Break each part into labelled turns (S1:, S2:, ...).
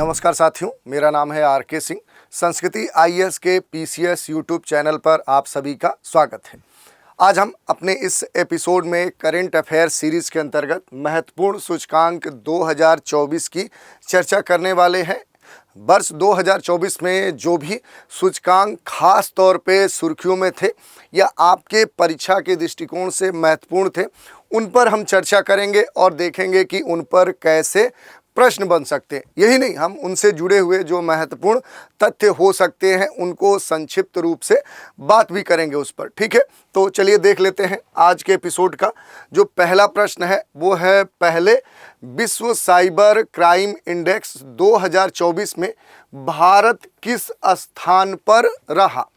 S1: नमस्कार साथियों, मेरा नाम है आर के सिंह। संस्कृति आईएएस के पीसीएस यूट्यूब चैनल पर आप सभी का स्वागत है। आज हम अपने इस एपिसोड में करेंट अफेयर सीरीज के अंतर्गत महत्वपूर्ण सूचकांक 2024 की चर्चा करने वाले हैं। वर्ष 2024 में जो भी सूचकांक खास तौर पे सुर्खियों में थे या आपके परीक्षा के दृष्टिकोण से महत्वपूर्ण थे, उन पर हम चर्चा करेंगे और देखेंगे कि उन पर कैसे प्रश्न बन सकते हैं। यही नहीं, हम उनसे जुड़े हुए जो महत्वपूर्ण तथ्य हो सकते हैं उनको संक्षिप्त रूप से बात भी करेंगे उस पर। ठीक है, तो चलिए देख लेते हैं आज के एपिसोड का। जो पहला प्रश्न है वो है, पहले विश्व साइबर क्राइम इंडेक्स 2024 में भारत किस स्थान पर रहा।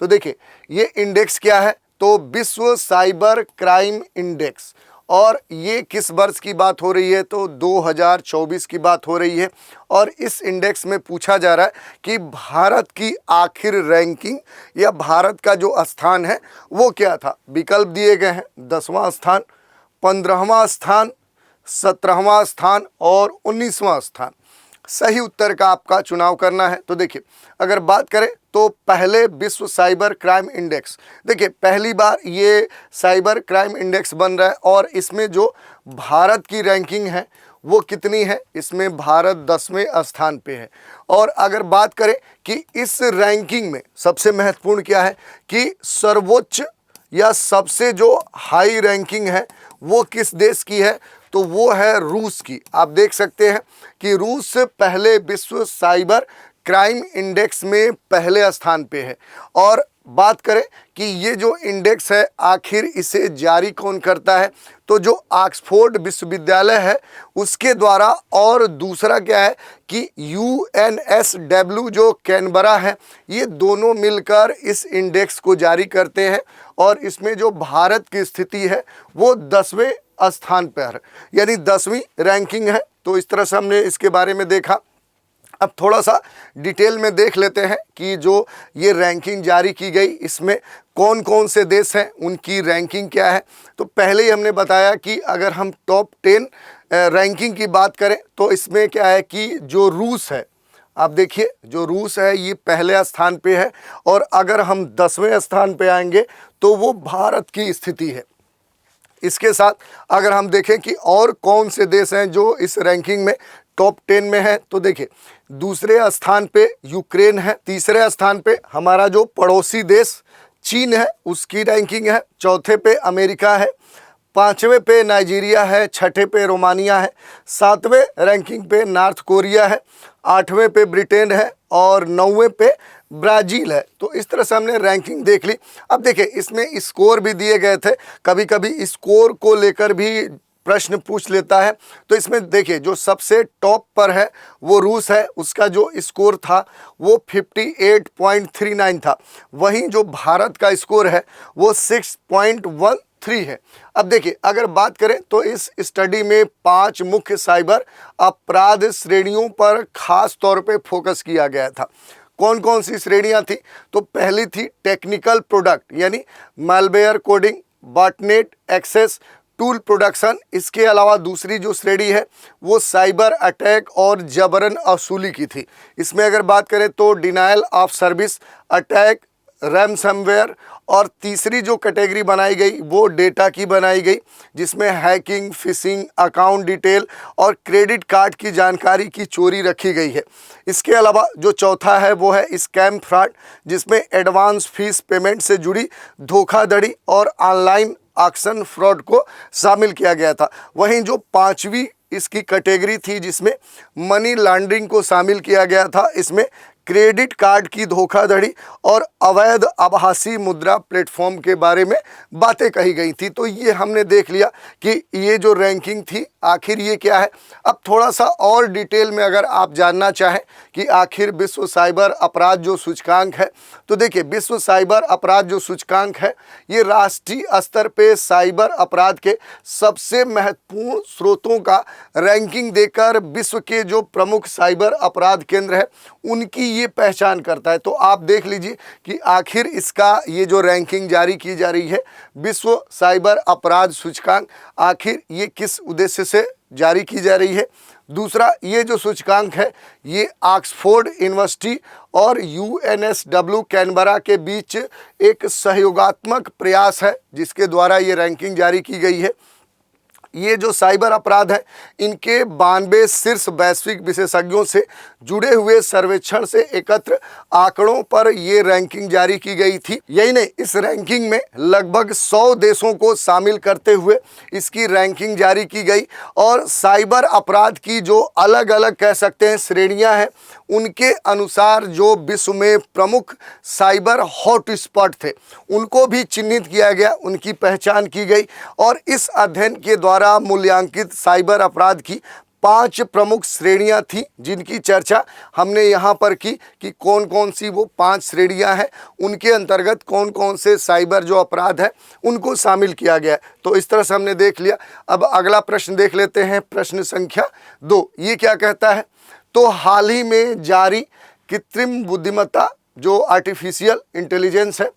S1: तो देखिए, ये इंडेक्स क्या है, तो विश्व साइबर क्राइम इंडेक्स, और ये किस वर्ष की बात हो रही है, तो 2024 की बात हो रही है। और इस इंडेक्स में पूछा जा रहा है कि भारत की आखिर रैंकिंग या भारत का जो स्थान है वो क्या था। विकल्प दिए गए हैं, 10वां स्थान, 15वां स्थान, 17वां स्थान और 19वां स्थान। सही उत्तर का आपका चुनाव करना है। तो देखिए, अगर बात करें तो पहले विश्व साइबर क्राइम इंडेक्स, देखिए पहली बार ये साइबर क्राइम इंडेक्स बन रहा है और इसमें जो भारत की रैंकिंग है वो कितनी है, इसमें भारत 10वें स्थान पे है। और अगर बात करें कि इस रैंकिंग में सबसे महत्वपूर्ण क्या है कि सर्वोच्च या सबसे जो हाई रैंकिंग है वो किस देश की है, तो वो है रूस की। आप देख सकते हैं कि रूस पहले विश्व साइबर क्राइम इंडेक्स में पहले स्थान पे है। और बात करें कि ये जो इंडेक्स है आखिर इसे जारी कौन करता है, तो जो ऑक्सफोर्ड विश्वविद्यालय है उसके द्वारा, और दूसरा क्या है कि यूएनएसडब्ल्यू जो कैनबरा है, ये दोनों मिलकर इस इंडेक्स को जारी करते हैं। और इसमें जो भारत की स्थिति है वो 10वें स्थान पर, यानी 10वीं रैंकिंग है। तो इस तरह से हमने इसके बारे में देखा। अब थोड़ा सा डिटेल में देख लेते हैं कि जो ये रैंकिंग जारी की गई इसमें कौन कौन से देश हैं, उनकी रैंकिंग क्या है। तो पहले ही हमने बताया कि अगर हम टॉप 10 रैंकिंग की बात करें तो इसमें क्या है कि जो रूस है, आप देखिए जो रूस है ये पहले स्थान पे है। और अगर हम 10वें स्थान पे आएंगे तो वो भारत की स्थिति है। इसके साथ अगर हम देखें कि और कौन से देश हैं जो इस रैंकिंग में टॉप 10 में है, तो देखिए दूसरे स्थान पे यूक्रेन है, तीसरे स्थान पे हमारा जो पड़ोसी देश चीन है उसकी रैंकिंग है, चौथे पे अमेरिका है, 5वें पे नाइजीरिया है, 6ठे पे रोमानिया है, 7वें रैंकिंग पे नॉर्थ कोरिया है, 8वें पे ब्रिटेन है और 9वें पे ब्राज़ील है। तो इस तरह से हमने रैंकिंग देख ली। अब देखिए इसमें स्कोर भी दिए गए थे, कभी कभी स्कोर को लेकर भी प्रश्न पूछ लेता है। तो इसमें देखिए जो सबसे टॉप पर है वो रूस है, उसका जो स्कोर था वो 58.39 था। वहीं जो भारत का स्कोर है वो 6.13 है। अब देखिए अगर बात करें तो इस स्टडी में 5 मुख्य साइबर अपराध श्रेणियों पर खास तौर पे फोकस किया गया था। कौन कौन सी श्रेणियां थी, तो पहली थी टेक्निकल प्रोडक्ट यानी malware coding, botnet access, tool production. इसके अलावा दूसरी जो श्रेणी है वो साइबर अटैक और जबरन वसूली की थी। इसमें अगर बात करें तो denial of service attack, ransomware. और तीसरी जो कैटेगरी बनाई गई वो डेटा की बनाई गई, जिसमें हैकिंग, फिशिंग, अकाउंट डिटेल और क्रेडिट कार्ड की जानकारी की चोरी रखी गई है। इसके अलावा जो चौथा है वो है स्कैम फ्रॉड, जिसमें एडवांस फीस पेमेंट से जुड़ी धोखाधड़ी और ऑनलाइन ऑक्शन फ्रॉड को शामिल किया गया था। वहीं जो 5वीं इसकी कैटेगरी थी जिसमें मनी लॉन्ड्रिंग को शामिल किया गया था, इसमें क्रेडिट कार्ड की धोखाधड़ी और अवैध आभासी मुद्रा प्लेटफॉर्म के बारे में बातें कही गई थी। तो ये हमने देख लिया कि ये जो रैंकिंग थी आखिर ये क्या है। अब थोड़ा सा और डिटेल में अगर आप जानना चाहें कि आखिर विश्व साइबर अपराध जो सूचकांक है, तो देखिए विश्व साइबर अपराध जो सूचकांक है ये राष्ट्रीय स्तर पे साइबर अपराध के सबसे महत्वपूर्ण स्रोतों का रैंकिंग देकर विश्व के जो प्रमुख साइबर अपराध केंद्र है उनकी ये पहचान करता है। तो आप देख लीजिए कि आखिर इसका ये जो रैंकिंग जारी की जा रही है विश्व साइबर अपराध सूचकांक, आखिर ये किस उद्देश्य से जारी की जा रही है। दूसरा, ये जो सूचकांक है ये ऑक्सफोर्ड यूनिवर्सिटी और यूएनएसडब्ल्यू कैनबरा के बीच एक सहयोगात्मक प्रयास है जिसके द्वारा ये रैंकिंग जारी की गई है। ये जो साइबर अपराध है इनके 92 शीर्ष वैश्विक विशेषज्ञों से जुड़े हुए सर्वेक्षण से एकत्र आंकड़ों पर ये रैंकिंग जारी की गई थी। यही नहीं, इस रैंकिंग में लगभग 100 देशों को शामिल करते हुए इसकी रैंकिंग जारी की गई और साइबर अपराध की जो अलग अलग कह सकते हैं श्रेणियां हैं उनके अनुसार जो विश्व में प्रमुख साइबर हॉटस्पॉट थे उनको भी चिन्हित किया गया, उनकी पहचान की गई और इस अध्ययन के द्वारा मूल्यांकित साइबर अपराध की 5 प्रमुख श्रेणियां थी जिनकी चर्चा हमने यहाँ पर की कि कौन कौन सी वो 5 श्रेणियां हैं, उनके अंतर्गत कौन कौन से साइबर जो अपराध हैं उनको शामिल किया गया है। तो इस तरह से हमने देख लिया। अब अगला प्रश्न देख लेते हैं, प्रश्न संख्या 2। ये क्या कहता है? तो हाल ही में जारी कृत्रिम बुद्धिमत्ता जो आर्टिफिशियल इंटेलिजेंस है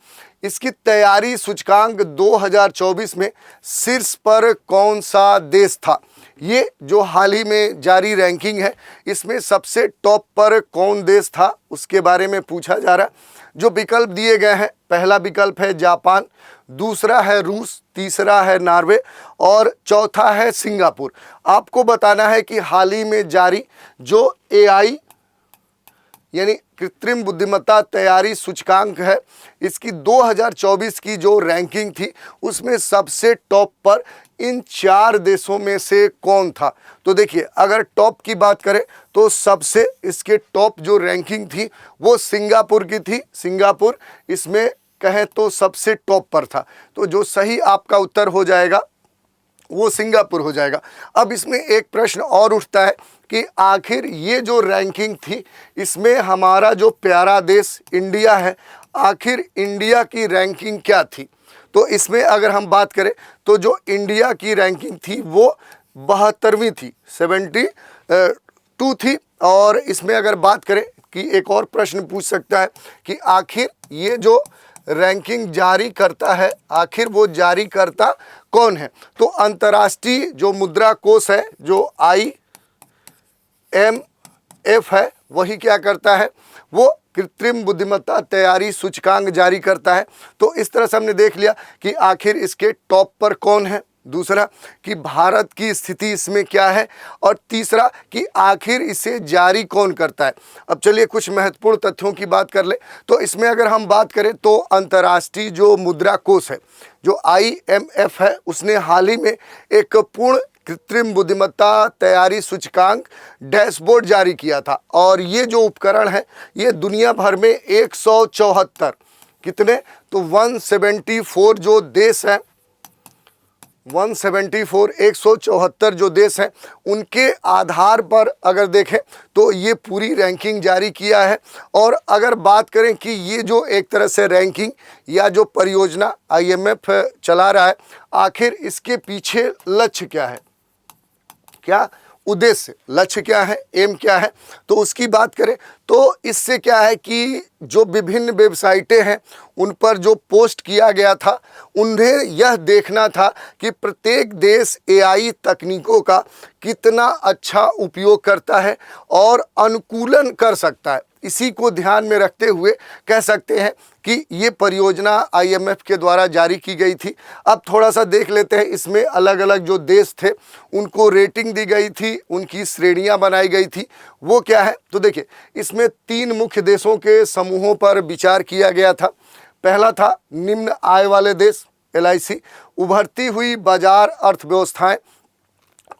S1: इसकी तैयारी सूचकांक 2024 में शीर्ष पर कौन सा देश था? ये जो हाल ही में जारी रैंकिंग है इसमें सबसे टॉप पर कौन देश था उसके बारे में पूछा जा रहा है। जो विकल्प दिए गए हैं, पहला विकल्प है जापान, दूसरा है रूस, तीसरा है नॉर्वे और चौथा है सिंगापुर। आपको बताना है कि हाल ही में जारी जो एआई यानी कृत्रिम बुद्धिमत्ता तैयारी सूचकांक है इसकी 2024 की जो रैंकिंग थी उसमें सबसे टॉप पर इन 4 देशों में से कौन था? तो देखिए, अगर टॉप की बात करें तो सबसे इसके टॉप जो रैंकिंग थी वो सिंगापुर की थी। सिंगापुर इसमें कहें तो सबसे टॉप पर था। तो जो सही आपका उत्तर हो जाएगा वो सिंगापुर हो जाएगा। अब इसमें एक प्रश्न और उठता है कि आखिर ये जो रैंकिंग थी इसमें हमारा जो प्यारा देश इंडिया है, आखिर इंडिया की रैंकिंग क्या थी? तो इसमें अगर हम बात करें तो जो इंडिया की रैंकिंग थी वो 72वीं थी, 72 थी। और इसमें अगर बात करें कि एक और प्रश्न पूछ सकता है कि आखिर ये जो रैंकिंग जारी करता है आखिर वो जारी करता कौन है? तो अंतर्राष्ट्रीय जो मुद्रा कोष है जो IMF है वही क्या करता है, वो कृत्रिम बुद्धिमत्ता तैयारी सूचकांक जारी करता है। तो इस तरह से हमने देख लिया कि आखिर इसके टॉप पर कौन है, दूसरा कि भारत की स्थिति इसमें क्या है और तीसरा कि आखिर इसे जारी कौन करता है। अब चलिए कुछ महत्वपूर्ण तथ्यों की बात कर ले। तो इसमें अगर हम बात करें तो अंतर्राष्ट्रीय जो मुद्रा कोष है जो IMF है उसने हाल ही में एक पूर्ण कृत्रिम बुद्धिमत्ता तैयारी सूचकांक डैशबोर्ड जारी किया था और ये जो उपकरण है ये दुनिया भर में 174 कितने तो 174 जो देश हैं 174 जो देश हैं उनके आधार पर अगर देखें तो ये पूरी रैंकिंग जारी किया है। और अगर बात करें कि ये जो एक तरह से रैंकिंग या जो परियोजना IMF चला रहा है आखिर इसके पीछे लक्ष्य क्या है, क्या उद्देश्य, लक्ष्य क्या है, एम क्या है, तो उसकी बात करें तो इससे क्या है कि जो विभिन्न वेबसाइटें हैं उन पर जो पोस्ट किया गया था उन्हें यह देखना था कि प्रत्येक देश AI तकनीकों का कितना अच्छा उपयोग करता है और अनुकूलन कर सकता है। इसी को ध्यान में रखते हुए कह सकते हैं कि ये परियोजना IMF के द्वारा जारी की गई थी। अब थोड़ा सा देख लेते हैं, इसमें अलग अलग जो देश थे उनको रेटिंग दी गई थी, उनकी श्रेणियां बनाई गई थी, वो क्या है। तो देखिए इसमें 3 मुख्य देशों के समूहों पर विचार किया गया था। पहला था निम्न आय वाले देश LIC, उभरती हुई बाजार अर्थव्यवस्थाएं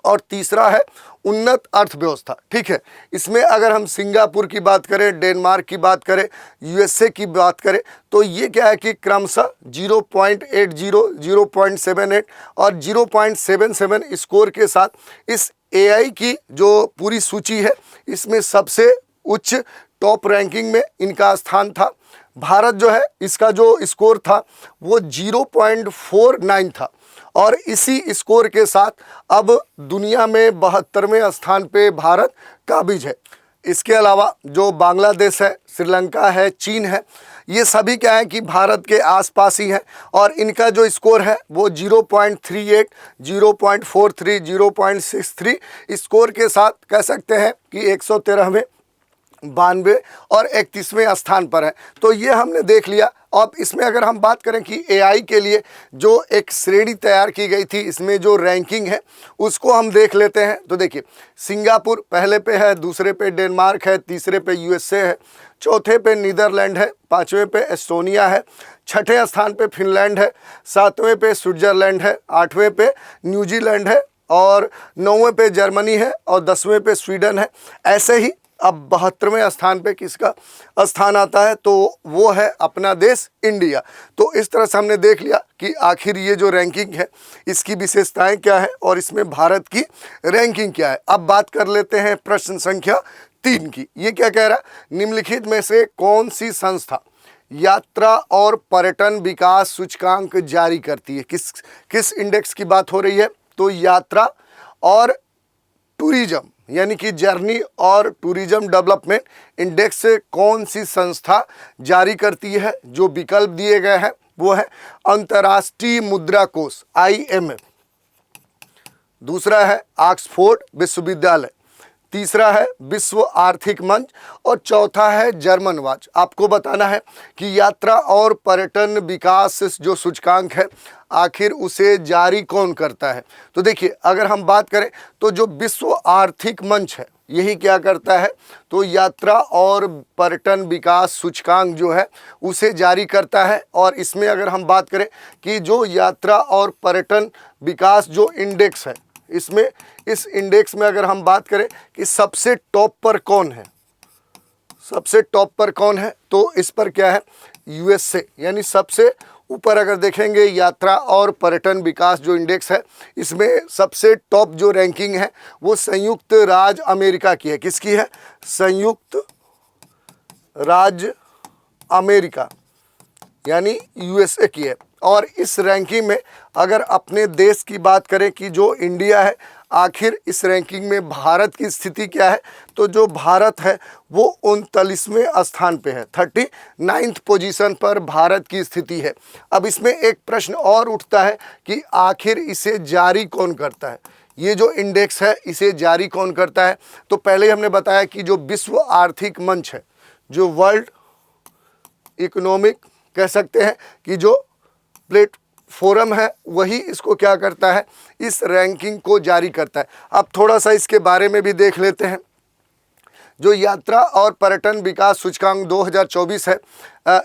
S1: और तीसरा है उन्नत अर्थव्यवस्था। ठीक है, इसमें अगर हम सिंगापुर की बात करें, डेनमार्क की बात करें, USA की बात करें तो ये क्या है कि क्रमशः 0.80, 0.78 और 0.77 स्कोर के साथ इस AI की जो पूरी सूची है इसमें सबसे उच्च टॉप रैंकिंग में इनका स्थान था। भारत जो है इसका जो स्कोर था वो 0.49 था और इसी स्कोर के साथ अब दुनिया में 72वें स्थान पे भारत काबिज है। इसके अलावा जो बांग्लादेश है, श्रीलंका है, चीन है, ये सभी क्या है कि भारत के आसपास ही हैं और इनका जो स्कोर है वो 0.38, 0.43, 0.63 स्कोर के साथ कह सकते हैं कि 113वें, 92 और 31वें स्थान पर है। तो ये हमने देख लिया। अब इसमें अगर हम बात करें कि एआई के लिए जो एक श्रेणी तैयार की गई थी, इसमें जो रैंकिंग है उसको हम देख लेते हैं। तो देखिए, सिंगापुर पहले पे है, दूसरे पे डेनमार्क है, तीसरे पे यूएसए है, चौथे पे नीदरलैंड है, पाँचवें पे एस्टोनिया है, छठे स्थान पे फिनलैंड है, सातवें पे स्विट्जरलैंड है, आठवें पे न्यूजीलैंड है और नौवें पे जर्मनी है और 10वें पे स्वीडन है। ऐसे ही अब 72वें स्थान पे किसका स्थान आता है, तो वो है अपना देश इंडिया। तो इस तरह से हमने देख लिया कि आखिर ये जो रैंकिंग है इसकी विशेषताएं क्या है और इसमें भारत की रैंकिंग क्या है। अब बात कर लेते हैं प्रश्न संख्या 3 की। ये क्या कह रहा है, निम्नलिखित में से कौन सी संस्था यात्रा और पर्यटन विकास सूचकांक जारी करती है। किस इंडेक्स की बात हो रही है, तो यात्रा और टूरिज्म यानी कि जर्नी और टूरिज्म डेवलपमेंट इंडेक्स से कौन सी संस्था जारी करती है। जो विकल्प दिए गए हैं वो है अंतर्राष्ट्रीय मुद्रा कोष IMF, दूसरा है ऑक्सफोर्ड विश्वविद्यालय, तीसरा है विश्व आर्थिक मंच और चौथा है जर्मन वाच। आपको बताना है कि यात्रा और पर्यटन विकास जो सूचकांक है आखिर उसे जारी कौन करता है। तो देखिए, अगर हम बात करें तो जो विश्व आर्थिक मंच है यही क्या करता है, तो यात्रा और पर्यटन विकास सूचकांक जो है उसे जारी करता है। और इसमें अगर हम बात करें कि जो यात्रा और पर्यटन विकास जो इंडेक्स है, इसमें इस इंडेक्स में अगर हम बात करें कि सबसे टॉप पर कौन है, सबसे टॉप पर कौन है, तो इस पर क्या है, यूएसए। यानी सबसे ऊपर अगर देखेंगे यात्रा और पर्यटन विकास जो इंडेक्स है, इसमें सबसे टॉप जो रैंकिंग है वो संयुक्त राज्य अमेरिका की है। किसकी है, संयुक्त राज्य अमेरिका यानी यूएसए की है। और इस रैंकिंग में अगर अपने देश की बात करें कि जो इंडिया है, आखिर इस रैंकिंग में भारत की स्थिति क्या है, तो जो भारत है वो 39वें स्थान पे है, 39th पोजीशन पर भारत की स्थिति है। अब इसमें एक प्रश्न और उठता है कि आखिर इसे जारी कौन करता है, ये जो इंडेक्स है इसे जारी कौन करता है। तो पहले हमने बताया कि जो विश्व आर्थिक मंच है, जो वर्ल्ड इकोनॉमिक कह सकते हैं कि जो प्लेटफॉर्म है, वही इसको क्या करता है, इस रैंकिंग को जारी करता है। अब थोड़ा सा इसके बारे में भी देख लेते हैं। जो यात्रा और पर्यटन विकास सूचकांक 2024 है,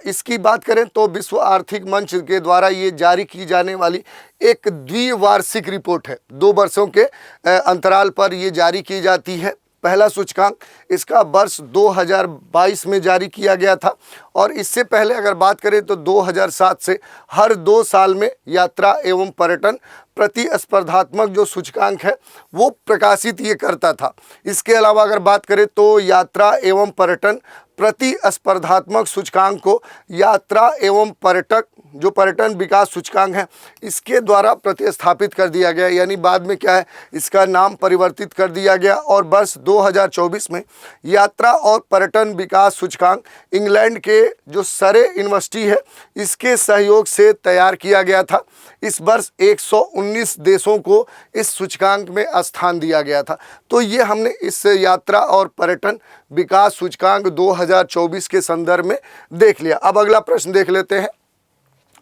S1: इसकी बात करें तो विश्व आर्थिक मंच के द्वारा ये जारी की जाने वाली एक द्विवार्षिक रिपोर्ट है। 2 वर्षों के अंतराल पर ये जारी की जाती है। पहला सूचकांक इसका वर्ष 2022 में जारी किया गया था और इससे पहले अगर बात करें तो 2007 से हर 2 साल में यात्रा एवं पर्यटन प्रतिस्पर्धात्मक जो सूचकांक है वो प्रकाशित ये करता था। इसके अलावा अगर बात करें तो यात्रा एवं पर्यटन प्रतिस्पर्धात्मक सूचकांक को यात्रा एवं पर्यटक जो पर्यटन विकास सूचकांक है इसके द्वारा प्रतिस्थापित कर दिया गया, यानी बाद में क्या है, इसका नाम परिवर्तित कर दिया गया। और वर्ष 2024 में यात्रा और पर्यटन विकास सूचकांक इंग्लैंड के जो सरे यूनिवर्सिटी है इसके सहयोग से तैयार किया गया था। इस वर्ष 119 देशों को इस सूचकांक में स्थान दिया गया था। तो ये हमने इस यात्रा और पर्यटन विकास सूचकांक 2024 के संदर्भ में देख लिया। अब अगला प्रश्न देख लेते हैं।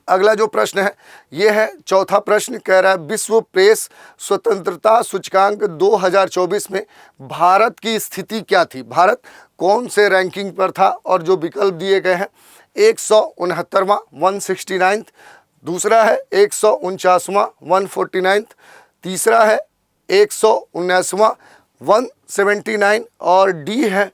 S1: अगला जो प्रश्न है ये है चौथा प्रश्न, कह रहा है विश्व प्रेस स्वतंत्रता सूचकांक 2024 में भारत की स्थिति क्या थी, भारत कौन से रैंकिंग पर था। और जो विकल्प दिए गए हैं 169वां 169, दूसरा है 149वां 149, तीसरा है 119वां 179 और डी है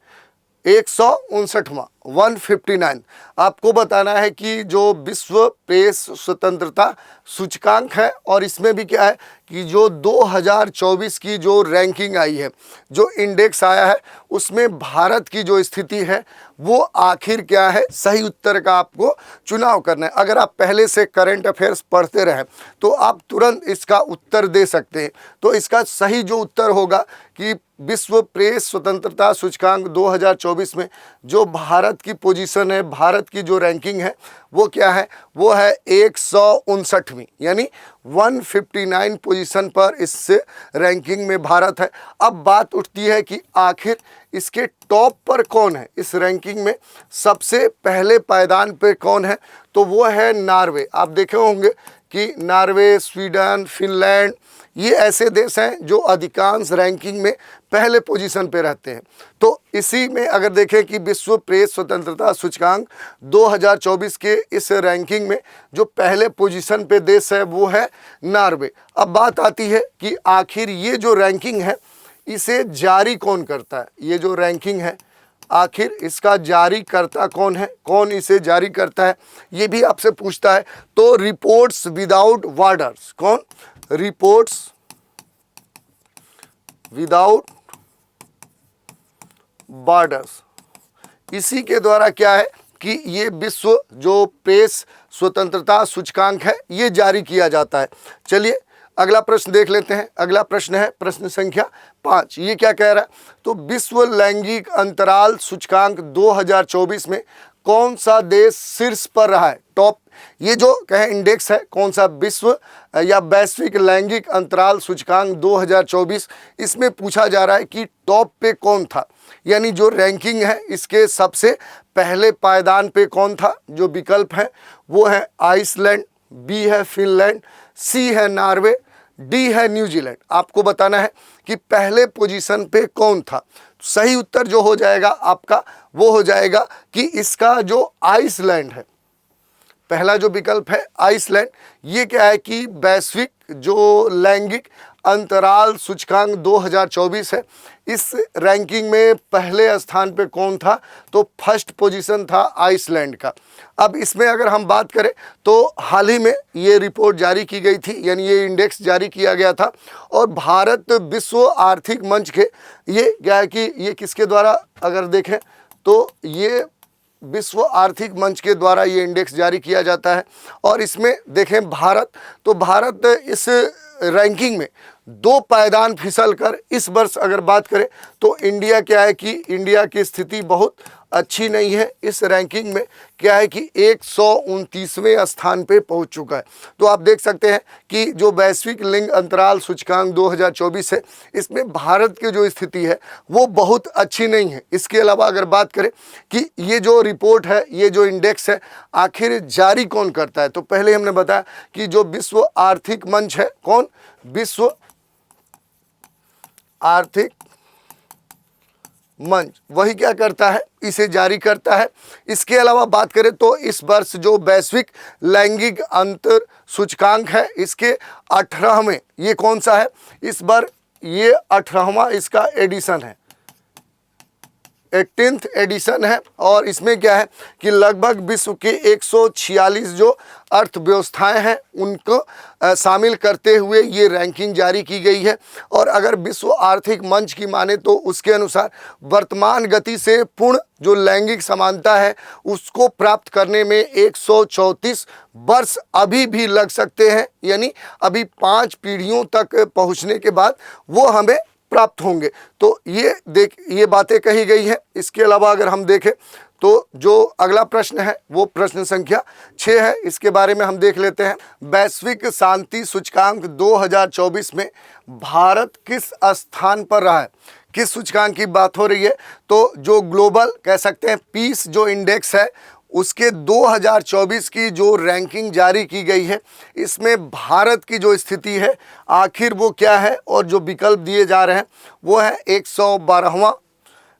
S1: 159वां 159। आपको बताना है कि जो विश्व प्रेस स्वतंत्रता सूचकांक है और इसमें भी क्या है कि जो 2024 की जो रैंकिंग आई है, जो इंडेक्स आया है, उसमें भारत की जो स्थिति है वो आखिर क्या है, सही उत्तर का आपको चुनाव करना है। अगर आप पहले से करंट अफेयर्स पढ़ते रहें तो आप तुरंत इसका उत्तर दे सकते हैं। तो इसका सही जो उत्तर होगा कि विश्व प्रेस स्वतंत्रता सूचकांक 2024 में जो भारत की पोजीशन है, भारत की जो रैंकिंग है वो क्या है, वो है 159वीं, यानी 159 पोजीशन पर इस रैंकिंग में भारत है। अब बात उठती है कि आखिर इसके टॉप पर कौन है, इस रैंकिंग में सबसे पहले पायदान पे कौन है, तो वो है नॉर्वे। आप देखे होंगे कि नॉर्वे, स्वीडन, फिनलैंड ये ऐसे देश हैं जो अधिकांश रैंकिंग में पहले पोजीशन पे रहते हैं। तो इसी में अगर देखें कि विश्व प्रेस स्वतंत्रता सूचकांक 2024 के इस रैंकिंग में जो पहले पोजीशन पे देश है वो है नॉर्वे। अब बात आती है कि आखिर ये जो रैंकिंग है इसे जारी कौन करता है, ये जो रैंकिंग है आखिर इसका जारी करता कौन है, कौन इसे जारी करता है, ये भी आपसे पूछता है। तो रिपोर्ट्स विदाउट बॉर्डर्स, कौन, रिपोर्ट्स विदाउट बॉर्डर्स, इसी के द्वारा क्या है कि ये विश्व जो प्रेस स्वतंत्रता सूचकांक है ये जारी किया जाता है। चलिए अगला प्रश्न देख लेते हैं। अगला प्रश्न है प्रश्न संख्या 5। ये क्या कह रहा है, तो विश्व लैंगिक अंतराल सूचकांक 2024 में कौन सा देश शीर्ष पर रहा है, टॉप, ये जो कहे इंडेक्स है कौन सा, विश्व या वैश्विक लैंगिक अंतराल सूचकांक 2024, इसमें पूछा जा रहा है कि टॉप पे कौन था, यानी जो रैंकिंग है इसके सबसे पहले पायदान पे कौन था। जो विकल्प है वो है आइसलैंड, बी है फिनलैंड, सी है नॉर्वे, डी है न्यूजीलैंड। आपको बताना है कि पहले पोजीशन पे कौन था। सही उत्तर जो हो जाएगा आपका वो हो जाएगा कि इसका जो आइसलैंड है, पहला जो विकल्प है आइसलैंड। ये क्या है कि वैश्विक जो लैंगिक अंतराल सूचकांक 2024 है इस रैंकिंग में पहले स्थान पे कौन था, तो फर्स्ट पोजीशन था आइसलैंड का। अब इसमें अगर हम बात करें तो हाल ही में ये रिपोर्ट जारी की गई थी, यानी ये इंडेक्स जारी किया गया था और भारत विश्व आर्थिक मंच के, ये क्या है कि ये किसके द्वारा अगर देखें तो ये विश्व आर्थिक मंच के द्वारा ये इंडेक्स जारी किया जाता है। और इसमें देखें भारत, तो भारत इस रैंकिंग में 2 पायदान फिसल कर इस वर्ष अगर बात करें तो इंडिया क्या है कि इंडिया की स्थिति बहुत अच्छी नहीं है। इस रैंकिंग में क्या है कि 129वें स्थान पे पहुंच चुका है। तो आप देख सकते हैं कि जो वैश्विक लिंग अंतराल सूचकांक 2024 है इसमें भारत की जो स्थिति है वो बहुत अच्छी नहीं है। इसके अलावा अगर बात करें कि ये जो रिपोर्ट है, ये जो इंडेक्स है आखिर जारी कौन करता है, तो पहले हमने बताया कि जो विश्व आर्थिक मंच है, कौन, विश्व आर्थिक मंच, वही क्या करता है, इसे जारी करता है। इसके अलावा बात करें तो इस वर्ष जो वैश्विक लैंगिक अंतर सूचकांक है इसके 18वें, ये कौन सा है, इस बार ये 18वां इसका एडिशन है, 18th एडिशन है। और इसमें क्या है कि लगभग विश्व के 146 जो अर्थव्यवस्थाएं हैं उनको शामिल करते हुए ये रैंकिंग जारी की गई है। और अगर विश्व आर्थिक मंच की माने तो उसके अनुसार वर्तमान गति से पूर्ण जो लैंगिक समानता है उसको प्राप्त करने में 134 वर्ष अभी भी लग सकते हैं, यानी अभी 5 पीढ़ियों तक पहुंचने के बाद वो हमें प्राप्त होंगे। तो ये बातें कही गई हैं। इसके अलावा अगर हम देखें तो जो अगला प्रश्न है वो प्रश्न संख्या 6 है, इसके बारे में हम देख लेते हैं। वैश्विक शांति सूचकांक 2024 में भारत किस स्थान पर रहा है, किस सूचकांक की बात हो रही है, तो जो ग्लोबल कह सकते हैं पीस जो इंडेक्स है उसके 2024 की जो रैंकिंग जारी की गई है इसमें भारत की जो स्थिति है आखिर वो क्या है, और जो विकल्प दिए जा रहे हैं वो है 112वां,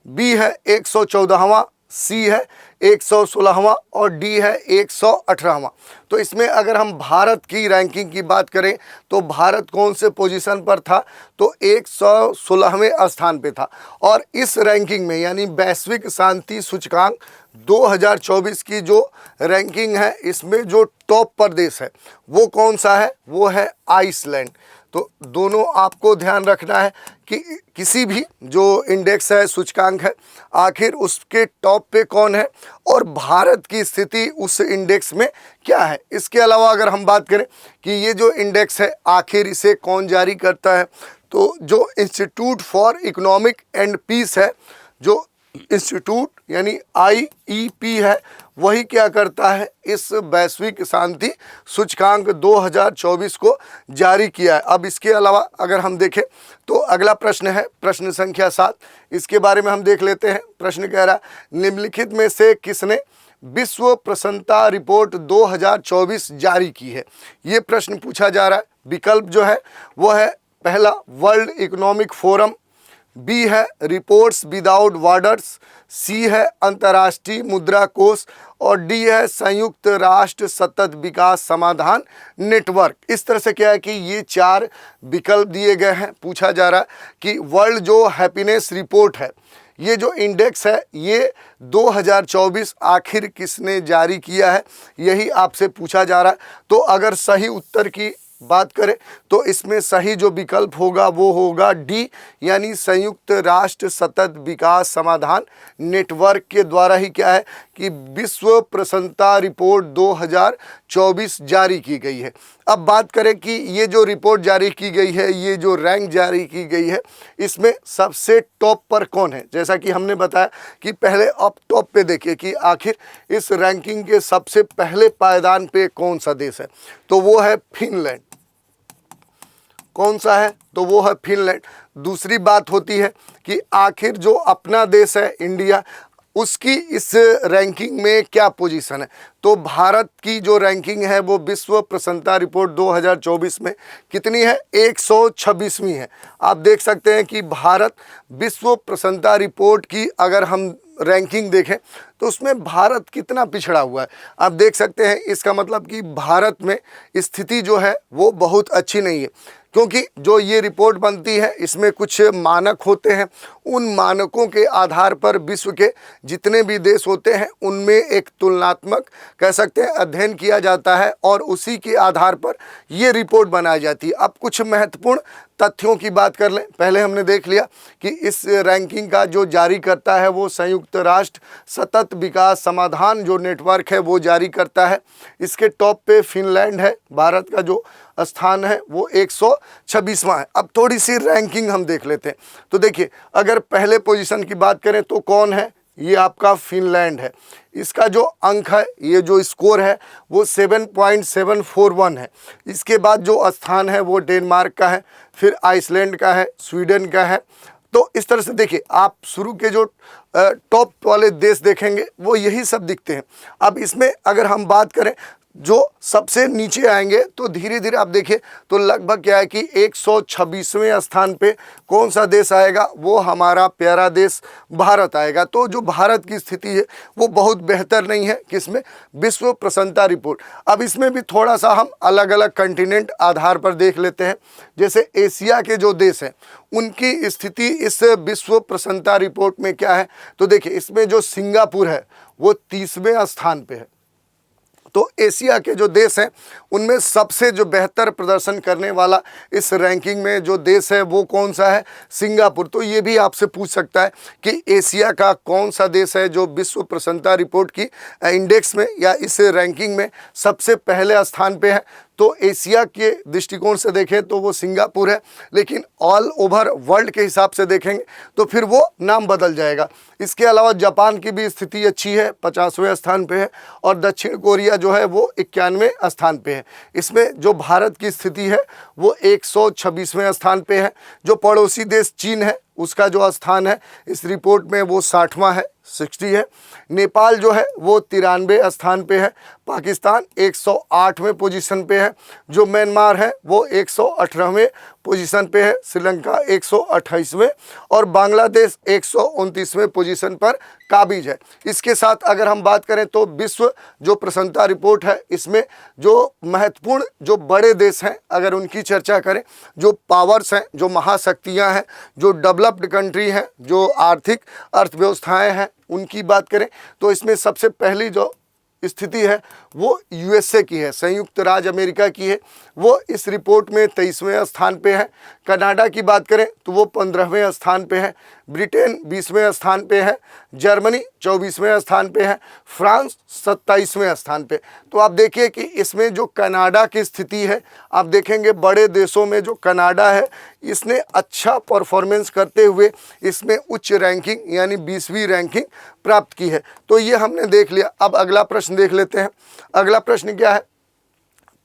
S1: बी है 114वां, सी है 116वां और डी है 118वां। तो इसमें अगर हम भारत की रैंकिंग की बात करें तो भारत कौन से पोजीशन पर था, तो 116वें स्थान पे था। और इस रैंकिंग में यानी वैश्विक शांति सूचकांक 2024 की जो रैंकिंग है इसमें जो टॉप प्रदेश है वो कौन सा है, वो है आइसलैंड। तो दोनों आपको ध्यान रखना है कि किसी भी जो इंडेक्स है, सूचकांक है, आखिर उसके टॉप पे कौन है और भारत की स्थिति उस इंडेक्स में क्या है। इसके अलावा अगर हम बात करें कि ये जो इंडेक्स है आखिर इसे कौन जारी करता है, तो जो institute for economic and peace है, जो इंस्टीट्यूट यानी IEP है, वही क्या करता है, इस वैश्विक शांति सूचकांक 2024 को जारी किया है। अब इसके अलावा अगर हम देखें तो अगला प्रश्न है प्रश्न संख्या 7, इसके बारे में हम देख लेते हैं। प्रश्न कह रहा निम्नलिखित में से किसने विश्व प्रसन्नता रिपोर्ट 2024 जारी की है। ये प्रश्न पूछा जा रहा है। विकल्प जो है वो है पहला वर्ल्ड इकोनॉमिक फोरम, बी है रिपोर्ट्स विदाउट बॉर्डर्स, सी है अंतर्राष्ट्रीय मुद्रा कोष और डी है संयुक्त राष्ट्र सतत विकास समाधान नेटवर्क। इस तरह से क्या है कि ये 4 विकल्प दिए गए हैं। पूछा जा रहा है कि वर्ल्ड जो हैप्पीनेस रिपोर्ट है, ये जो इंडेक्स है, ये 2024 आखिर किसने जारी किया है, यही आपसे पूछा जा रहा है। तो अगर सही उत्तर की बात करें तो इसमें सही जो विकल्प होगा वो होगा डी, यानी संयुक्त राष्ट्र सतत विकास समाधान नेटवर्क के द्वारा ही क्या है कि विश्व प्रसन्नता रिपोर्ट 2024 जारी की गई है। अब बात करें कि ये जो रिपोर्ट जारी की गई है, ये जो रैंक जारी की गई है, इसमें सबसे टॉप पर कौन है। जैसा कि हमने बताया कि पहले अब टॉप पे देखिए कि आखिर इस रैंकिंग के सबसे पहले पायदान पे कौन सा देश है, तो वो है फिनलैंड। कौन सा है, तो वो है फिनलैंड। दूसरी बात होती है कि आखिर जो अपना देश है इंडिया, उसकी इस रैंकिंग में क्या पोजीशन है। तो भारत की जो रैंकिंग है वो विश्व प्रसन्नता रिपोर्ट 2024 में कितनी है, 126वीं है। आप देख सकते हैं कि भारत विश्व प्रसन्नता रिपोर्ट की अगर हम रैंकिंग देखें तो उसमें भारत कितना पिछड़ा हुआ है। आप देख सकते हैं, इसका मतलब कि भारत में स्थिति जो है वो बहुत अच्छी नहीं है, क्योंकि जो ये रिपोर्ट बनती है इसमें कुछ मानक होते हैं। उन मानकों के आधार पर विश्व के जितने भी देश होते हैं उनमें एक तुलनात्मक कह सकते हैं अध्ययन किया जाता है और उसी के आधार पर ये रिपोर्ट बनाई जाती है। अब कुछ महत्वपूर्ण तथ्यों की बात कर लें। पहले हमने देख लिया कि इस रैंकिंग का जो जारी करता है वो संयुक्त राष्ट्र सतत विकास समाधान जो नेटवर्क है वो जारी करता है। इसके टॉप पे फिनलैंड है। भारत का जो स्थान है वो 126वां है। अब थोड़ी सी रैंकिंग हम देख लेते हैं। तो देखिए, अगर पहले पोजीशन की बात करें तो कौन है, ये आपका फिनलैंड है। इसका जो अंक है, ये जो स्कोर है वो 7.741 है। इसके बाद जो स्थान है वो डेनमार्क का है, फिर आइसलैंड का है, स्वीडन का है। तो इस तरह से देखिए, आप शुरू के जो टॉप वाले देश देखेंगे वो यही सब दिखते हैं। अब इसमें अगर हम बात करें जो सबसे नीचे आएंगे तो धीरे धीरे आप देखिए तो लगभग क्या है कि 126वें स्थान पे कौन सा देश आएगा, वो हमारा प्यारा देश भारत आएगा। तो जो भारत की स्थिति है वो बहुत बेहतर नहीं है किसमें, विश्व प्रसन्नता रिपोर्ट। अब इसमें भी थोड़ा सा हम अलग अलग कंटिनेंट आधार पर देख लेते हैं। जैसे एशिया के जो देश हैं उनकी स्थिति इस विश्व प्रसन्नता रिपोर्ट में क्या है, तो देखिए इसमें जो सिंगापुर है वो 30वें स्थान पे है। तो एशिया के जो देश हैं उनमें सबसे जो बेहतर प्रदर्शन करने वाला इस रैंकिंग में जो देश है वो कौन सा है, सिंगापुर। तो ये भी आपसे पूछ सकता है कि एशिया का कौन सा देश है जो विश्व प्रसन्नता रिपोर्ट की इंडेक्स में या इस रैंकिंग में सबसे पहले स्थान पे है। तो एशिया के दृष्टिकोण से देखें तो वो सिंगापुर है, लेकिन ऑल ओवर वर्ल्ड के हिसाब से देखेंगे तो फिर वो नाम बदल जाएगा। इसके अलावा जापान की भी स्थिति अच्छी है, 50वें स्थान पे है, और दक्षिण कोरिया जो है वो 91वें स्थान पे है। इसमें जो भारत की स्थिति है वो 126वें स्थान पे है। जो पड़ोसी देश चीन है उसका जो स्थान है इस रिपोर्ट में वो 60वां है, 60 है। नेपाल जो है वो 93 स्थान पे है। पाकिस्तान 108वें पोजीशन पे है। जो म्यांमार है वो 118वें पोजीशन पे है। श्रीलंका 128वें और बांग्लादेश 129वें पोजीशन पर काबिज है। इसके साथ अगर हम बात करें तो विश्व जो प्रसन्नता रिपोर्ट है इसमें जो महत्वपूर्ण जो बड़े देश हैं अगर उनकी चर्चा करें, जो पावर्स हैं, जो महाशक्तियां हैं, जो डेवलप्ड कंट्री हैं, जो आर्थिक अर्थव्यवस्थाएं हैं, उनकी बात करें तो इसमें सबसे पहली जो स्थिति है वो यूएसए की है, संयुक्त राज्य अमेरिका की है। वो इस रिपोर्ट में 23वें स्थान पे है। कनाडा की बात करें तो वो 15वें स्थान पे है। ब्रिटेन 20वें स्थान पे है। जर्मनी 24वें स्थान पे है। फ्रांस 27वें स्थान पे। तो आप देखिए कि इसमें जो कनाडा की स्थिति है, आप देखेंगे बड़े देशों में जो कनाडा है इसने अच्छा परफॉर्मेंस करते हुए इसमें उच्च रैंकिंग यानी 20वीं रैंकिंग प्राप्त की है। तो ये हमने देख लिया। अब अगला प्रश्न देख लेते हैं। अगला प्रश्न क्या है?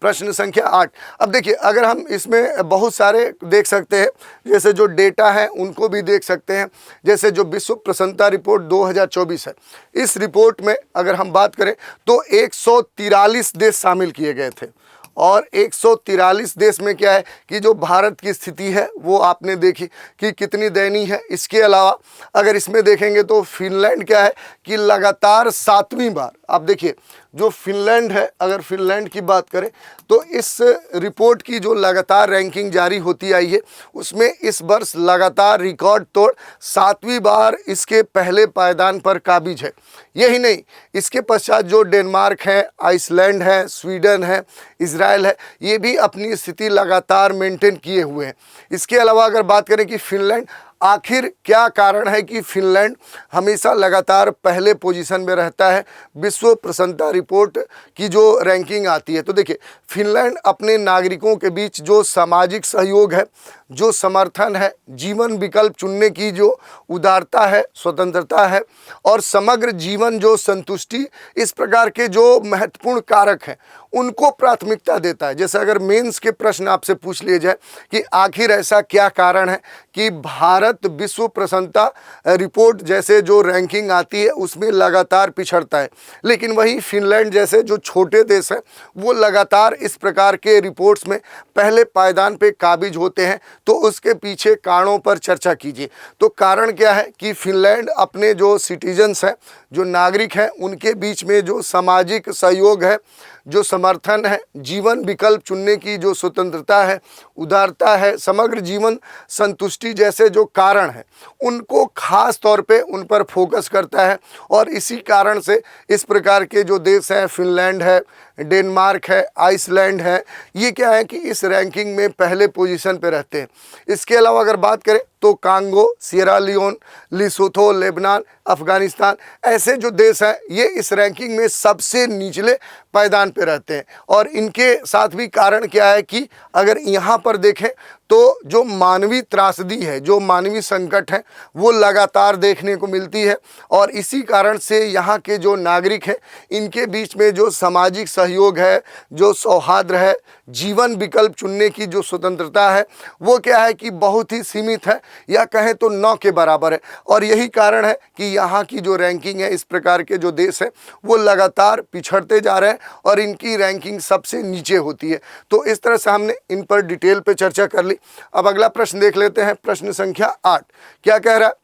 S1: प्रश्न संख्या 8। अब देखिए, अगर हम इसमें बहुत सारे देख सकते हैं, जैसे जो डेटा है उनको भी देख सकते हैं। जैसे जो विश्व प्रसन्नता रिपोर्ट 2024 है, इस रिपोर्ट में अगर हम बात करें तो 143 देश शामिल किए गए थे। और 143 देश में क्या है कि जो भारत की स्थिति है वो आपने देखी कि कितनी दयनीय है। इसके अलावा अगर इसमें देखेंगे तो फिनलैंड क्या है कि लगातार 7वीं बार, आप देखिए जो फिनलैंड है, अगर फिनलैंड की बात करें तो इस रिपोर्ट की जो लगातार रैंकिंग जारी होती आई है उसमें इस वर्ष लगातार रिकॉर्ड तोड़ 7वीं बार इसके पहले पायदान पर काबिज है। यही नहीं, इसके पश्चात जो डेनमार्क है, आइसलैंड है, स्वीडन है, इजराइल है, ये भी अपनी स्थिति लगातार मेंटेन किए हुए हैं। इसके अलावा अगर बात करें कि फिनलैंड, आखिर क्या कारण है कि फिनलैंड हमेशा लगातार पहले पोजीशन में रहता है विश्व प्रसन्नता रिपोर्ट की जो रैंकिंग आती है? तो देखिए, फिनलैंड अपने नागरिकों के बीच जो सामाजिक सहयोग है, जो समर्थन है, जीवन विकल्प चुनने की जो उदारता है, स्वतंत्रता है और समग्र जीवन जो संतुष्टि, इस प्रकार के जो महत्वपूर्ण कारक हैं उनको प्राथमिकता देता है। जैसे अगर मेंस के प्रश्न आपसे पूछ लिए जाए कि आखिर ऐसा क्या कारण है कि भारत विश्व प्रसन्नता रिपोर्ट जैसे जो रैंकिंग आती है उसमें लगातार पिछड़ता है, लेकिन वहीं फिनलैंड जैसे जो छोटे देश हैं वो लगातार इस प्रकार के रिपोर्ट्स में पहले पायदान पे काबिज होते हैं। तो उसके पीछे कारणों पर चर्चा कीजिए। तो कारण क्या है कि फिनलैंड अपने जो सिटीजन्स हैं, जो नागरिक हैं, उनके बीच में जो सामाजिक सहयोग है, जो समर्थन है, जीवन विकल्प चुनने की जो स्वतंत्रता है, उदारता है, समग्र जीवन संतुष्टि जैसे जो कारण हैं उनको खास तौर पे उन पर फोकस करता है। और इसी कारण से इस प्रकार के जो देश हैं, फिनलैंड है, डेनमार्क है, आइसलैंड है, ये क्या है कि इस रैंकिंग में पहले पोजीशन पे रहते हैं। इसके अलावा अगर बात करें तो Congo, Sierra Leone, Lesotho, Lebanon, Afghanistan, ऐसे जो देश हैं ये इस रैंकिंग में सबसे निचले पायदान पे रहते हैं। और इनके साथ भी कारण क्या है कि अगर यहाँ पर देखें तो जो मानवीय त्रासदी है, जो मानवीय संकट है, वो लगातार देखने को मिलती है। और इसी कारण से यहाँ के जो नागरिक हैं इनके बीच में जो सामाजिक सहयोग है, जो सौहार्द है, जीवन विकल्प चुनने की जो स्वतंत्रता है, वो क्या है कि बहुत ही सीमित है, या कहें तो 9 के बराबर है। और यही कारण है कि यहाँ की जो रैंकिंग है, इस प्रकार के जो देश हैं वो लगातार पिछड़ते जा रहे हैं और इनकी रैंकिंग सबसे नीचे होती है। तो इस तरह से हमने इन पर डिटेल पे चर्चा कर ली। अब अगला प्रश्न देख लेते हैं। प्रश्न संख्या 8 क्या कह रहा है?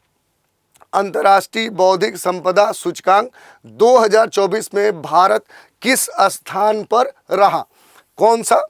S1: अंतर्राष्ट्रीय बौद्धिक संपदा सूचकांक 2024 में भारत किस स्थान पर रहा? कौन सा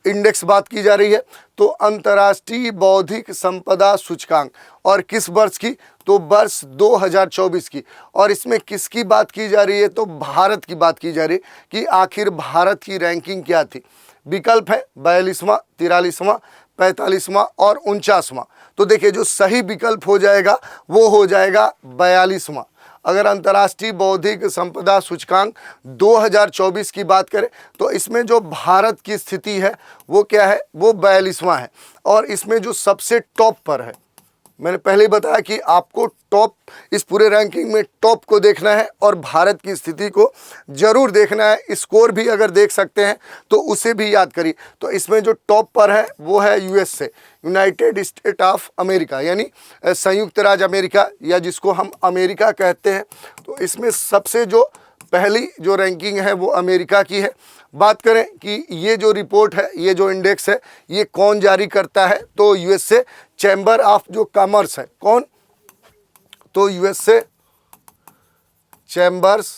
S1: इंडेक्स बात की जा रही है? तो अंतर्राष्ट्रीय बौद्धिक संपदा सूचकांक। और किस वर्ष की? तो वर्ष 2024 की। और इसमें किसकी बात की जा रही है? तो भारत की बात की जा रही है कि आखिर भारत की रैंकिंग क्या थी। विकल्प है 42वां, 43वां, 45वां और 49वां। तो देखिए, जो सही विकल्प हो जाएगा वो हो जाएगा 42वां। अगर अंतर्राष्ट्रीय बौद्धिक संपदा सूचकांक 2024 की बात करें तो इसमें जो भारत की स्थिति है वो क्या है? वो 42वां है। और इसमें जो सबसे टॉप पर है, मैंने पहले ही बताया कि आपको टॉप, इस पूरे रैंकिंग में टॉप को देखना है और भारत की स्थिति को जरूर देखना है। स्कोर भी अगर देख सकते हैं तो उसे भी याद करिए। तो इसमें जो टॉप पर है वो है USA, United state of America, यानी संयुक्त राज्य अमेरिका, या जिसको हम अमेरिका कहते हैं। तो इसमें सबसे जो पहली जो रैंकिंग है वो अमेरिका की है। बात करें कि ये जो रिपोर्ट है, ये जो इंडेक्स है, ये कौन जारी करता है? तो यूएसए चैम्बर ऑफ जो कॉमर्स है। कौन? तो यूएसए चैम्बर्स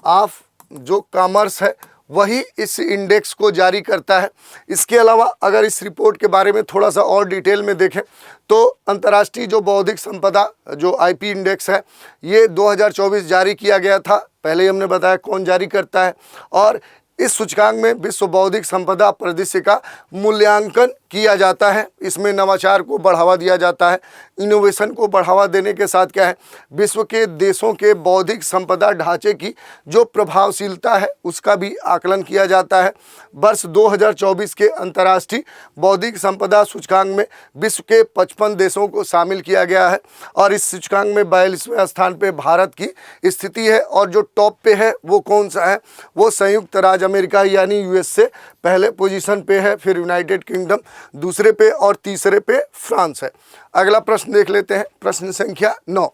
S1: ऑफ जो कॉमर्स है वही इस इंडेक्स को जारी करता है। इसके अलावा अगर इस रिपोर्ट के बारे में थोड़ा सा और डिटेल में देखें तो अंतर्राष्ट्रीय जो बौद्धिक संपदा जो आईपी इंडेक्स है ये 2024 जारी किया गया था पहले ही हमने बताया कौन जारी करता है। और इस सूचकांक में विश्व बौद्धिक संपदा परिदृश्य का मूल्यांकन किया जाता है। इसमें नवाचार को बढ़ावा दिया जाता है, इनोवेशन को बढ़ावा देने के साथ क्या है, विश्व के देशों के बौद्धिक संपदा ढांचे की जो प्रभावशीलता है उसका भी आकलन किया जाता है। वर्ष 2024 के अंतर्राष्ट्रीय बौद्धिक संपदा सूचकांक में विश्व के 55 देशों को शामिल किया गया है और इस सूचकांक में 42वें स्थान पे भारत की स्थिति है। और जो टॉप पे है वो कौन सा है, वो संयुक्त राज्य अमेरिका यानी यूएस से पहले पोजीशन पे है, फिर यूनाइटेड किंगडम दूसरे पे और तीसरे पे फ्रांस है। अगला प्रश्न देख लेते हैं, प्रश्न संख्या 9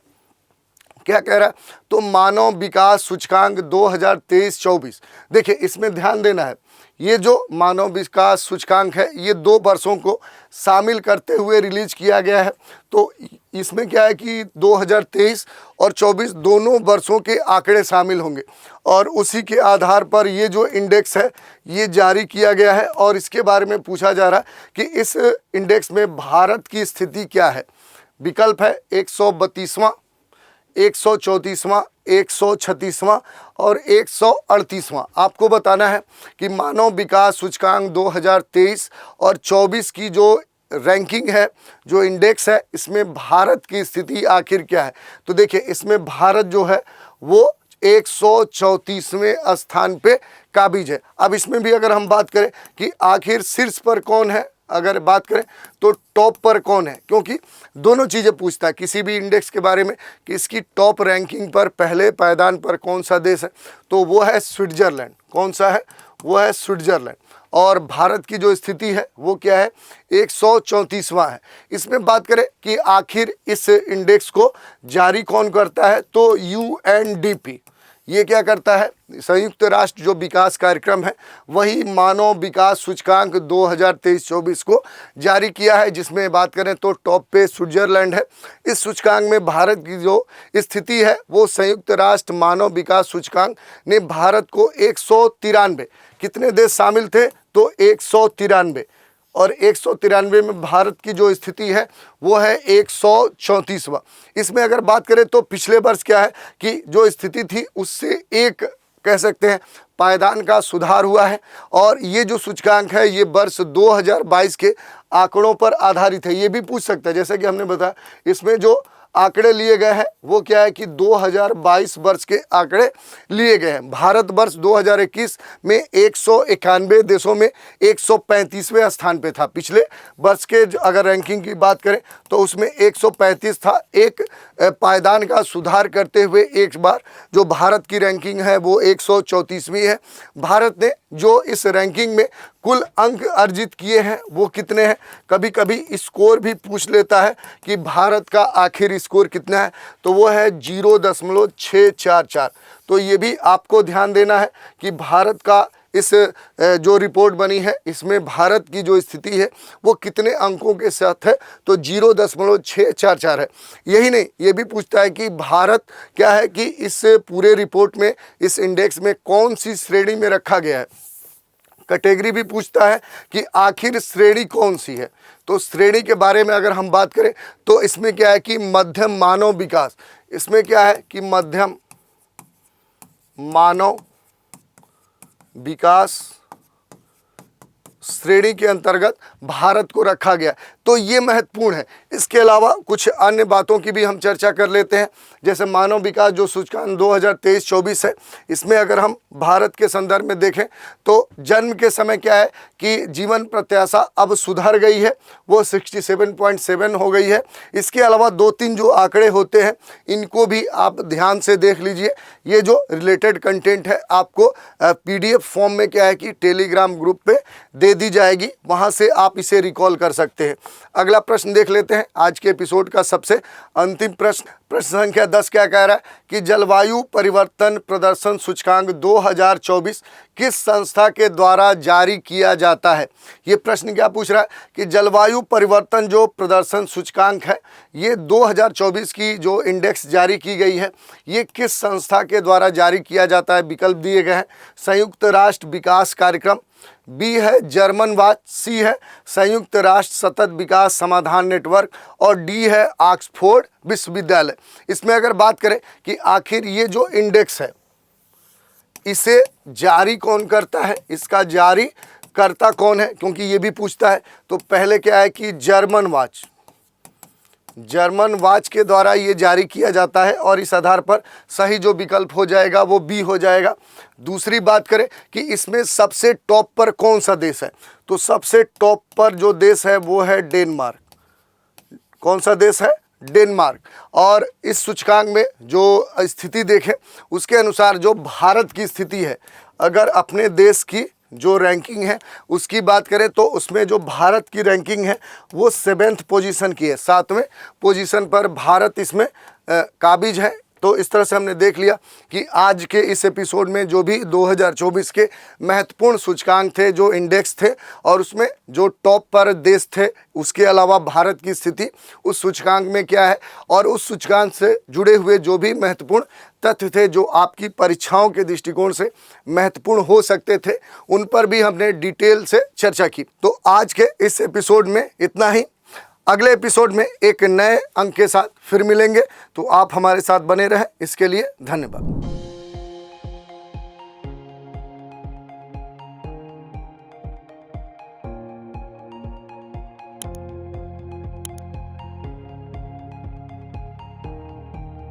S1: क्या कह रहा है, तो मानव विकास सूचकांक 2023-24। देखिए इसमें ध्यान देना है, ये जो मानव विकास सूचकांक है ये 2 वर्षों को शामिल करते हुए रिलीज किया गया है। तो इसमें क्या है कि 2023 और 24 दोनों वर्षों के आंकड़े शामिल होंगे और उसी के आधार पर ये जो इंडेक्स है ये जारी किया गया है। और इसके बारे में पूछा जा रहा है कि इस इंडेक्स में भारत की स्थिति क्या है। विकल्प है 132वां, 134वां, 136वां और 138वां। आपको बताना है कि मानव विकास सूचकांक 2023 और 24 की जो रैंकिंग है, जो इंडेक्स है, इसमें भारत की स्थिति आखिर क्या है। तो देखिए इसमें भारत जो है वो 134वें स्थान पे काबिज है। अब इसमें भी अगर हम बात करें कि आखिर शीर्ष पर कौन है, अगर बात करें तो टॉप पर कौन है, क्योंकि दोनों चीज़ें पूछता है किसी भी इंडेक्स के बारे में कि इसकी टॉप रैंकिंग पर पहले पायदान पर कौन सा देश है, तो वो है स्विट्ज़रलैंड। कौन सा है, वो है स्विट्ज़रलैंड। और भारत की जो स्थिति है वो क्या है, 134वां है। इसमें बात करें कि आखिर इस इंडेक्स को जारी कौन करता है, तो यूएनडीपी। ये क्या करता है, संयुक्त राष्ट्र जो विकास कार्यक्रम है वही मानव विकास सूचकांक 2023-24 को जारी किया है, जिसमें बात करें तो टॉप पे स्विट्ज़रलैंड है। इस सूचकांक में भारत की जो स्थिति है वो संयुक्त राष्ट्र मानव विकास सूचकांक ने भारत को 193, कितने देश शामिल थे, तो 193, और 193 में भारत की जो स्थिति है वो है 134वां। इसमें अगर बात करें तो पिछले वर्ष क्या है कि जो स्थिति थी उससे एक कह सकते हैं पायदान का सुधार हुआ है। और ये जो सूचकांक है ये वर्ष 2022 के आंकड़ों पर आधारित है। ये भी पूछ सकता है, जैसे कि हमने बताया इसमें जो आंकड़े लिए गए हैं वो क्या है कि 2022 वर्ष के आंकड़े लिए गए हैं। भारत वर्ष 2021 में 191 देशों में 135वें स्थान पे था। पिछले वर्ष के अगर रैंकिंग की बात करें तो उसमें 135 था। एक पायदान का सुधार करते हुए एक बार जो भारत की रैंकिंग है वो 134वीं है। भारत ने जो इस रैंकिंग में कुल अंक अर्जित किए हैं वो कितने हैं, कभी कभी स्कोर भी पूछ लेता है कि भारत का आखिर स्कोर कितना है, तो वो है 0.644। तो ये भी आपको ध्यान देना है कि भारत का इस जो रिपोर्ट बनी है इसमें भारत की जो स्थिति है वो कितने अंकों के साथ है, तो 0.644 है। यही नहीं, ये भी पूछता है कि भारत क्या है कि इस पूरे रिपोर्ट में, इस इंडेक्स में कौन सी श्रेणी में रखा गया है। कैटेगरी भी पूछता है कि आखिर श्रेणी कौन सी है। तो श्रेणी के बारे में अगर हम बात करें तो इसमें क्या है कि मध्यम मानव विकास, इसमें क्या है कि मध्यम मानव विकास श्रेणी के अंतर्गत भारत को रखा गया। तो ये महत्वपूर्ण है। इसके अलावा कुछ अन्य बातों की भी हम चर्चा कर लेते हैं, जैसे मानव विकास जो सूचकांक 2023-24 है, इसमें अगर हम भारत के संदर्भ में देखें तो जन्म के समय क्या है कि जीवन प्रत्याशा अब सुधर गई है, वो 67.7 हो गई है। इसके अलावा 2-3 जो आंकड़े होते हैं इनको भी आप ध्यान से देख लीजिए। ये जो रिलेटेड कंटेंट है आपको PDF फॉर्म में क्या है कि टेलीग्राम ग्रुप पे दे दी जाएगी, वहाँ से आप इसे रिकॉल कर सकते हैं। अगला प्रश्न देख लेते हैं, आज के एपिसोड का सबसे अंतिम प्रश्न, प्रश्न संख्या 10 क्या कह रहा है कि जलवायु परिवर्तन प्रदर्शन सूचकांक 2024 किस संस्था के द्वारा जारी किया जाता है। ये प्रश्न क्या पूछ रहा है कि जलवायु परिवर्तन जो प्रदर्शन सूचकांक है ये 2024 की जो इंडेक्स जारी की गई है ये किस संस्था के द्वारा जारी किया जाता है। विकल्प दिए गए हैं, संयुक्त राष्ट्र विकास कार्यक्रम, बी है जर्मन वाच, सी है संयुक्त राष्ट्र सतत विकास समाधान नेटवर्क और डी है ऑक्सफोर्ड विश्वविद्यालय। इसमें अगर बात करें कि आखिर ये जो इंडेक्स है इसे जारी कौन करता है, इसका जारी करता कौन है, क्योंकि ये भी पूछता है। तो पहले क्या है कि जर्मन वॉच के द्वारा ये जारी किया जाता है और इस आधार पर सही जो विकल्प हो जाएगा वो बी हो जाएगा। दूसरी बात करें कि इसमें सबसे टॉप पर कौन सा देश है, तो सबसे टॉप पर जो देश है वो है डेनमार्क। कौन सा देश है? डेनमार्क। और इस सूचकांक में जो स्थिति देखें उसके अनुसार जो भारत की स्थिति है, अगर अपने देश की जो रैंकिंग है उसकी बात करें तो उसमें जो भारत की रैंकिंग है वो 7th पोजीशन की है, 7वें पोजीशन पर भारत इसमें काबिज है। तो इस तरह से हमने देख लिया कि आज के इस एपिसोड में जो भी 2024 के महत्वपूर्ण सूचकांक थे, जो इंडेक्स थे, और उसमें जो टॉप पर देश थे, उसके अलावा भारत की स्थिति उस सूचकांक में क्या है, और उस सूचकांक से जुड़े हुए जो भी महत्वपूर्ण तथ्य थे जो आपकी परीक्षाओं के दृष्टिकोण से महत्वपूर्ण हो सकते थे, उन पर भी हमने डिटेल से चर्चा की। तो आज के इस एपिसोड में इतना ही। अगले एपिसोड में एक नए अंक के साथ फिर मिलेंगे, तो आप हमारे साथ बने रहें। इसके लिए धन्यवाद।